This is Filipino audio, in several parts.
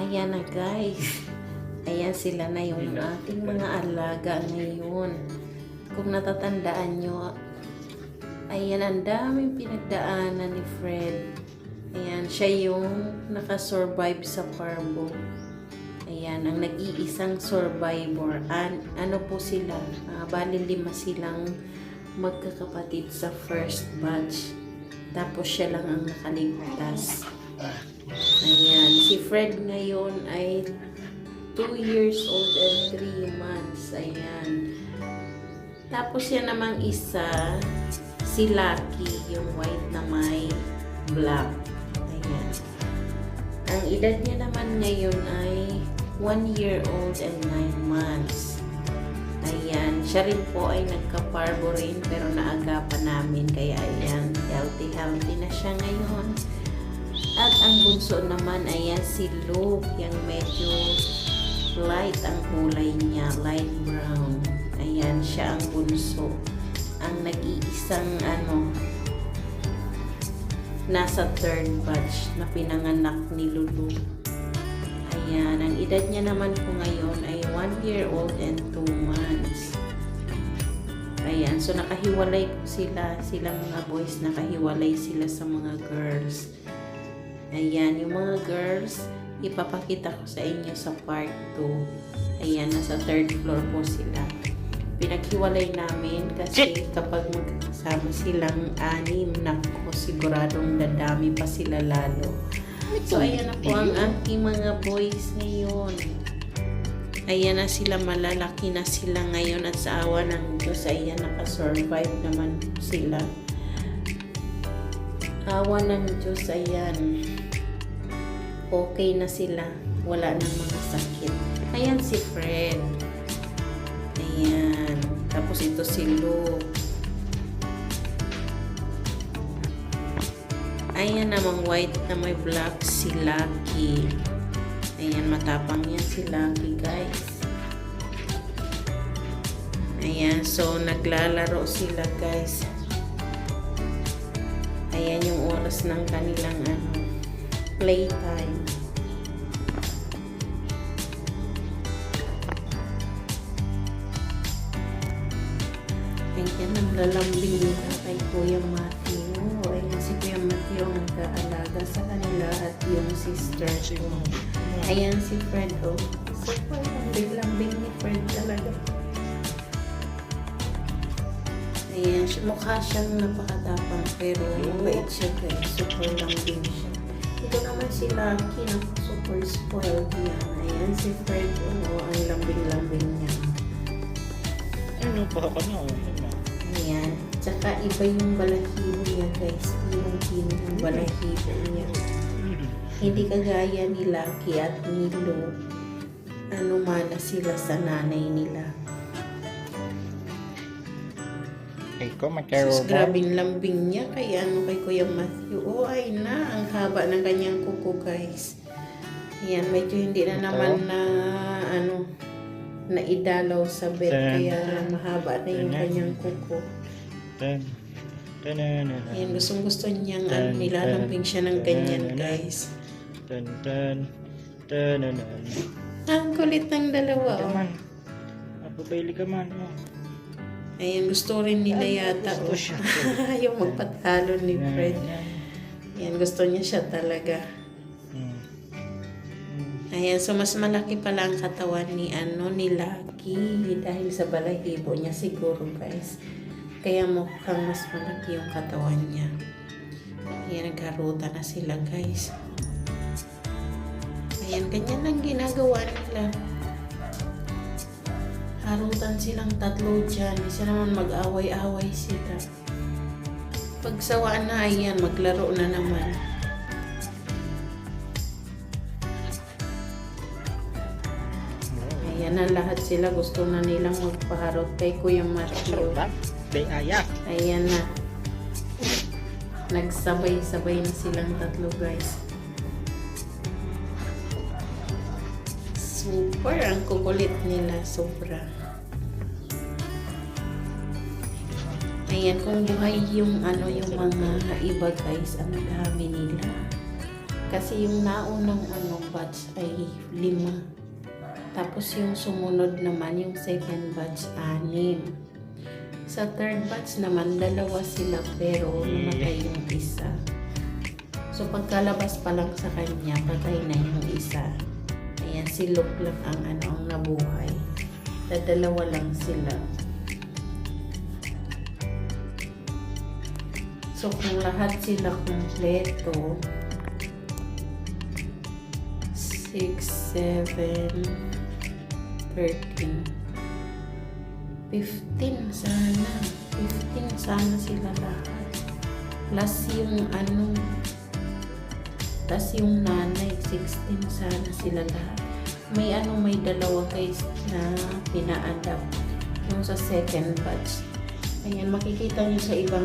Ayan na guys. Ayan sila na yung ating mga alaga ngayon. Kung natatandaan nyo, ayan ang daming pinagdaanan ni Fred. Ayan, siya yung nakasurvive sa parbo. Ayan, ang nag-iisang survivor. Ano po sila? Bali 5 silang magkakapatid sa first batch. Tapos siya lang ang nakaligtas. Ayan, si Fred ngayon ay 2 years old and 3 months. Ayan. Tapos yan namang isa, si Lucky, yung white na may black. Ayan. Ang edad niya naman ngayon ay 1 year old and 9 months. Ayan. Siya rin po ay nagka-parbo rin pero naagapan namin. Kaya ayan, healthy na siya ngayon. At ang bunso naman, ayan si Luke, yung medyo light ang kulay niya, light brown. Ayan, siya ang bunso. Ang nag-iisang nasa 3rd batch na pinanganak ni Lulu. Ayan, ang edad niya naman po ngayon ay 1 year old and 2 months. Ayan, so nakahiwalay po silang mga boys, nakahiwalay sila sa mga girls. Ayan, yung mga girls, ipapakita ko sa inyo sa part 2. Ayan, nasa 3rd floor po sila. Pinaghiwalay namin kasi kapag magkasama silang 6, nako, siguradong dadami pa sila lalo. So, ayan na po ang aking mga boys ngayon. Ayan na sila, malalaki na sila ngayon at sa awa ng Diyos, ayan, nakasurvive naman po sila. Awa ng Diyos, ayan. Okay na sila. Wala nang mga sakit. Ayan si Fred. Ayan. Tapos ito si Luke. Ayan namang white na may black si Lucky. Ayan, matapang yan si Lucky, guys. Ayan, so naglalaro sila, guys. Ayan yung oras ng kanilang playtime. Ayan, naglalambing nila kay Kuya Matthew. Ayan, si Kuya Matthew ang nag-aalaga sa kanila at yung sister ko. Ayan si Fred, oh. Super lambing ni Fred talaga. Ayan, mukha siyang napakatapang pero mabait siya, guys. Super lambing siya. Ito naman si Lucky na super spoiled niya. Ayan si Fred, oh, ang lambing-lambing niya. Ano pa ka na? Ayan. Tsaka iba yung balahibo niya, guys. Yung balahibo niya. Hindi kagaya ni Lucky at ni Luke. Mana sila sa nanay nila. Ikaw, matero Sus, grabing lambing niya kay kay Kuya Matthew. Oh, ay na. Ang haba ng kanyang kuko, guys. Ayan, medyo hindi na naman na na idalaw sa bed. Kaya mahaba na yung kanyang kuko. Ayan, gustong-gusto niyang nilalambing siya ng ganyan, guys. Ang kulit ng dalawa, oh. Mapabayli ka man, oh. Ayan, gusto rin nila yata, oh. Yung magpatalo ni Fred. Ayan, gusto niya siya talaga. Ayan, so mas malaki pala ang katawan ni Lucky dahil sa balahibo niya siguro, guys. Kaya mukhang mas malaki yung katawan niya. Ayan, nagkaruta na sila, guys. Ayan, ganyan lang ginagawa nila. Harutan silang tatlo dyan. Isa naman mag-away-away sila. Pagsawa na, ayan, maglaro na naman. Ayan na lahat sila. Gusto na nilang magpaharot kay Kuya Matthew. Ayan na. Nagsabay-sabay na silang tatlo, guys. Super ang kukulit nila, sobra. Ayan, kung buhay yung yung mga iba, guys, ang dami nila. Kasi yung naunang batch ay 5. Tapos yung sumunod naman, yung second batch, 6. Sa third batch naman, 2 sila pero namatay yung isa. So pagkalabas pa lang sa kanya, patay na yung isa. Ayan, si Luke lang ang nabuhay. 2 lang sila. So kung lahat sila kumpleto, 6, 7, 13, 15 sana. 15 sana sila lahat. Plus yung nanay, 16 sana sila lahat. May 2 guys na pina-adapt yung sa second batch. Ayan, makikita nyo sa ibang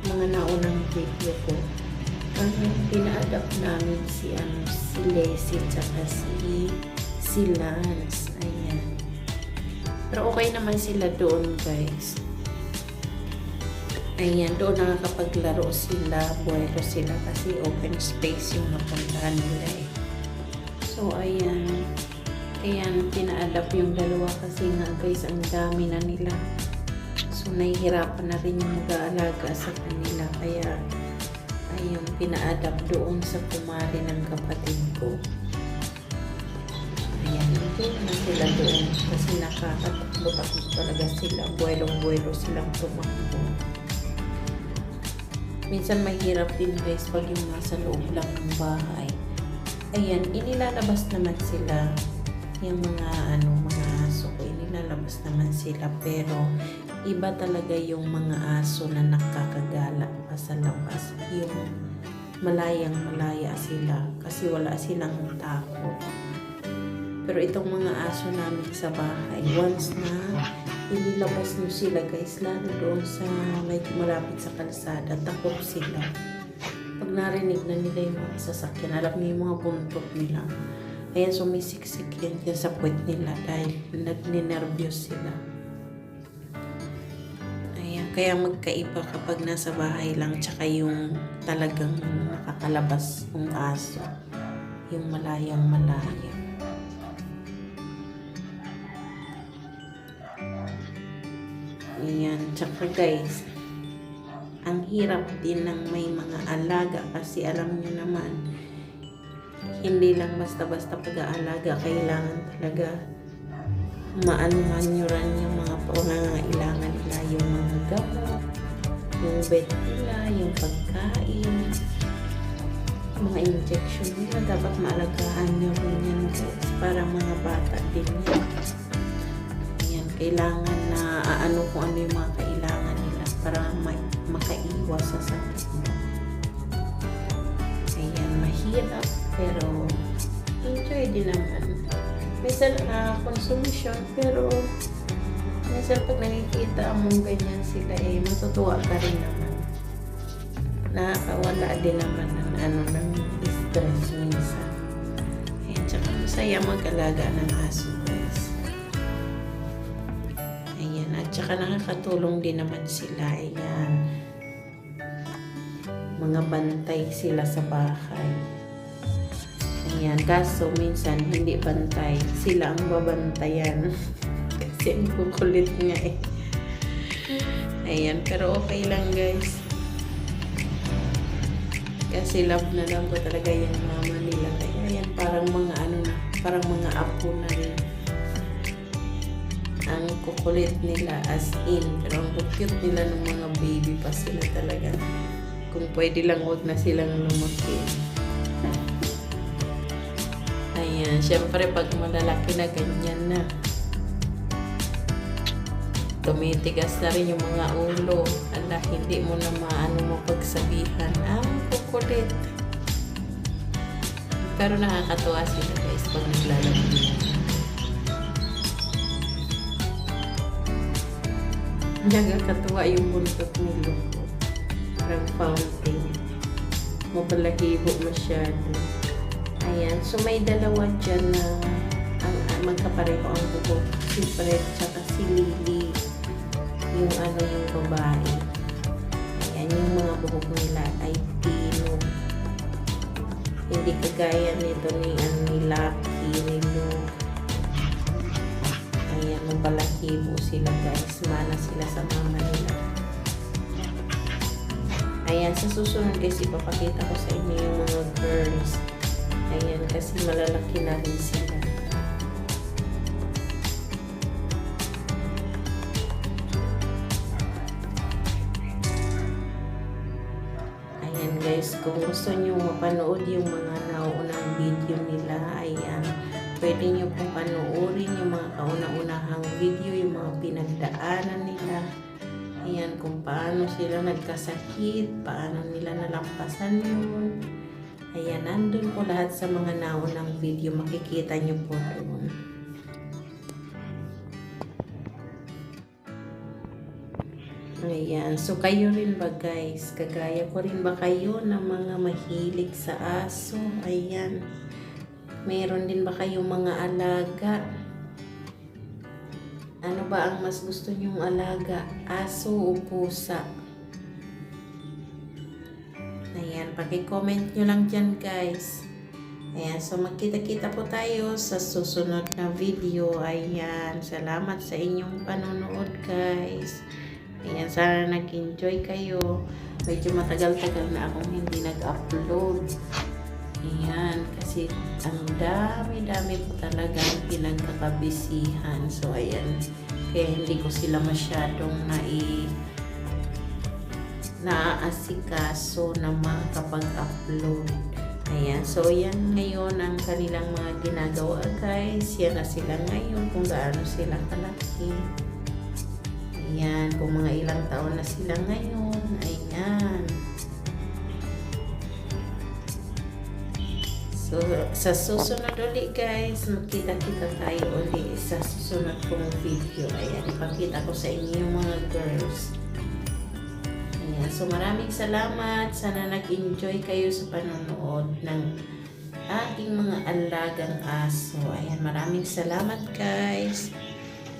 mga naunang video ko. Ang pina-adapt namin si Leslie tsaka si Lance. Ayan. Pero okay naman sila doon guys. Ayan, doon nakakapaglaro sila, buwelo sila kasi open space yung napuntahan nila eh. So ayan, ayan, pina-adapt yung 2 kasi nga guys, ang dami na nila. So nahihirapan na rin yung mag-aalaga sa kanila. Kaya ayun, pina-adapt doon sa kumari ng kapatid ko. Ayan, doon na sila doon kasi nakakatakbo-takbo talaga sila. Buwelong-buwelo silang tumakbo. Minsan mahirap din guys pag yung nasa loob lang ng bahay. Ayan, inilalabas naman sila. Yung mga aso ko, inilalabas naman sila. Pero iba talaga yung mga aso na nakakagala pa sa labas. Yung malayang-malaya sila kasi wala silang takot. Pero itong mga aso namin sa bahay, once na inilabas nyo sila guys, lalo doon sa malapit sa kalsada, takot sila. Pag narinig na nila yung mga sasakyan, alam niyo yung mga buntot nila. Ayan, sumisiksik yan dyan sa puwet nila dahil nagninervyos sila. Ayan, kaya magkaiba kapag nasa bahay lang, tsaka yung talagang nakakalabas yung aso. Yung malayang-malaya. Ayan, tsaka guys, ang hirap din ng may mga alaga kasi alam nyo naman, hindi lang basta-basta pag-aalaga, kailangan talaga manyuran yung mga pangangailangan nila, yung mga gamot, yung bed nila, yung pagkain, mga injection nila, dapat maalagaan nyo rin yan guys, para mga bata din yan. Ayan, kailangan na kung ano yung mga kailangan nila para makaiwas sa sakit mo. Ayan, mahirap pero enjoy din naman. Minsan consumption pero minsan pag nakikita mong ganyan sila matutuwa ka rin naman. Nakakawala din naman ng stress minsan. Ayan, tsaka masaya mag-alaga ng aso guys. Ayan, at tsaka nakakatulong din naman sila. Ayan, mga bantay sila sa bahay. Ayan, kaso minsan hindi bantay. Sila ang babantayan. Kasi ang kukulit nga eh. Ayan, pero okay lang guys. Kasi love na lang ko talaga yung mama nila. Kaya yan, parang mga parang mga apo na rin. Ang kukulit nila as in. Pero ang cute nila ng mga baby pa sila talaga. Kung pwede lang, wag na silang lumaki. Ayan, syempre pag malalaki na ganyan na. Tumitigas na rin yung mga ulo. Ala, hindi mo na mapagsabihan. Kukulit. Pero nakakatuwa sila guys pag naglalaro. Nakakatuwa yung buntot ni Luko. Parang fountain. Mapalahibo masyado. Ayan. So may dalawa dyan na magkapareho ang buhok. Si Fred tsaka si Lily. Yung babae. Ayan. Yung mga buhok nila ay pino. Hindi kagaya nito ni Lucky, ni Luke. Ayan, mabalahibo sila guys. Mana sila sa mama nila. Ayan, sa susunod guys, ipapakita ko sa inyo yung mga girls. Ayan, kasi malalaki na rin sila. Ayan guys, kung gusto nyo mapanood yung mga nauunang video nila, ayan, pwede nyo pong panoorin yung mga kauna-unahang video, yung mga pinagdaanan nila. Ayan, kung paano sila nagkasakit, paano nila nalampasan yun. Ayan, nandun po lahat sa mga naunang video, makikita nyo po doon. Ayan, so kayo rin ba guys? Kagaya ko rin ba kayo ng mga mahilig sa aso? Ayan, meron din ba kayong mga alaga? Ano ba ang mas gusto nyong alaga? Aso o pusa? Ayan, paki-comment nyo lang dyan guys. Ayan, so magkita-kita po tayo sa susunod na video. Ayan, salamat sa inyong panonood guys. Ayan, sana nag-enjoy kayo. Medyo matagal-tagal na akong hindi nag-upload. Ayan, kasi ang dami-dami po talaga ang pinagkakabisihan. So, ayan, kaya hindi ko sila masyadong naaasikaso na makapag-upload. Ayan, so yan ngayon ang kanilang mga ginagawa guys. Yan na sila ngayon kung gaano sila kalaki. Ayan, kung mga ilang taon na sila ngayon. Ayan. So, sa susunod ulit guys, magkita-kita tayo ulit sa susunod kong video. Ayan, ipakita ko sa inyo yung mga girls. Ayan, so maraming salamat. Sana nag-enjoy kayo sa panonood ng aking mga alagang aso. Ayan, maraming salamat guys.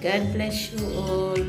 God bless you all.